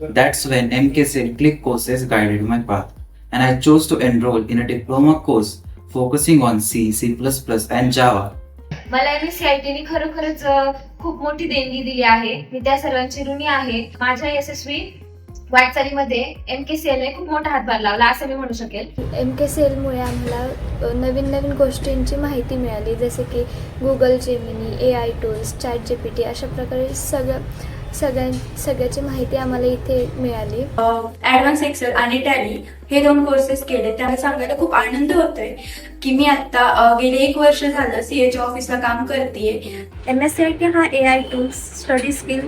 That's when MKCL Click courses guided my path, and I chose to enroll in a diploma course focusing on C, C++, and Java. मला MSCIT खरोखरच खूप मोठी देणगी दिली आहे. मी त्या सर्वांची ऋणी आहे. माझ्या यशस्वी वाटचालीमध्ये MKCL ने खूप मोठा हातभार लावला असं मी म्हणू शकेल. MKCLमुळे आम्हाला नवीन नवीन गोष्टींची माहिती मिळाली, जसे की Google Gemini, AI tools, ChatGPT अशा प्रकारे सगळ्याची माहिती आम्हाला इथे मिळाली. ॲडव्हान्स एक्सेल आणि टॅली हे 2 कोर्सेस केले. त्याला सांगायला खूप आनंद होतोय की मी आता गेले 1 वर्ष झालं CA च्या ऑफिसला काम करतेय. MSCIT हा AI tools, study skill,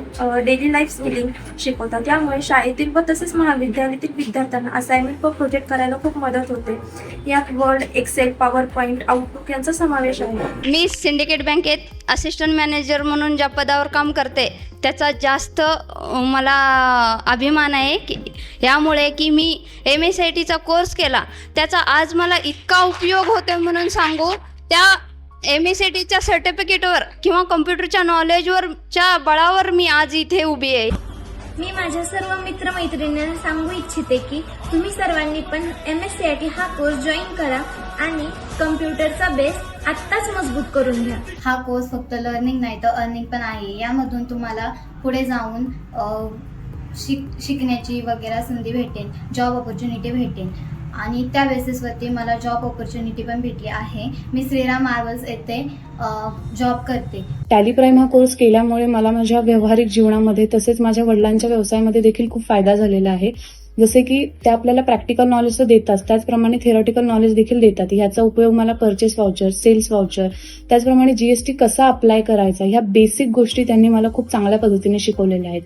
daily life skilling शिकवतात. त्यामुळे शाळेतील व तसेच महाविद्यालयातील विद्यार्थ्यांना असाइनमेंट व प्रोजेक्ट करायला खूप मदत होते. यात Word, Excel, PowerPoint, Outlook यांचा समावेश आहे. मी सिंडिकेट बँकेत असिस्टंट मॅनेजर म्हणून ज्या पदावर काम करते त्याचा जास्त मला अभिमान आहे की यामुळे की मी MSCITचा कोर्स केला त्याचा आज मला इतका उपयोग होतो म्हणून सांगू. त्या MSCITच्या सर्टिफिकेटवर किंवा कम्प्युटरच्या नॉलेजवरच्या बळावर मी आज इथे उभी आहे. मी माझ्या सर्व मित्रमैत्रिणींना सांगू इच्छिते की तुम्ही सर्वांनी पण MSCIT हा कोर्स जॉईन करा आणि कम्प्युटरचा बेस आत्ताच मजबूत करून घ्या. हा कोर्स फक्त लर्निंग नाही तर अर्निंग पण आहे. यामधून तुम्हाला पुढे जाऊन शिकण्याची वगैरे संधी भेटेल, जॉब ऑपॉर्च्युनिटी भेटेल आणि त्या बेसिसवरती मला जॉब ऑपॉर्च्युनिटी पण भेटली आहे. मी श्रीराम मार्वल्स येथे जॉब करते. टॅली प्राईम हा कोर्स केल्यामुळे मला माझ्या व्यावहारिक जीवनामध्ये तसेच माझ्या वडिलांच्या व्यवसायामध्ये देखील खूप फायदा झालेला आहे. जसे की ते आपल्याला प्रॅक्टिकल नॉलेज तर देतात, त्याचप्रमाणे थेरॉटिकल नॉलेज देखील देतात. ह्याचा उपयोग मला परचेस वाउचर, सेल्स वाउचर, त्याचप्रमाणे GST कसा अप्लाय करायचा, ह्या बेसिक गोष्टी त्यांनी मला खूप चांगल्या पद्धतीने शिकवलेल्या आहेत.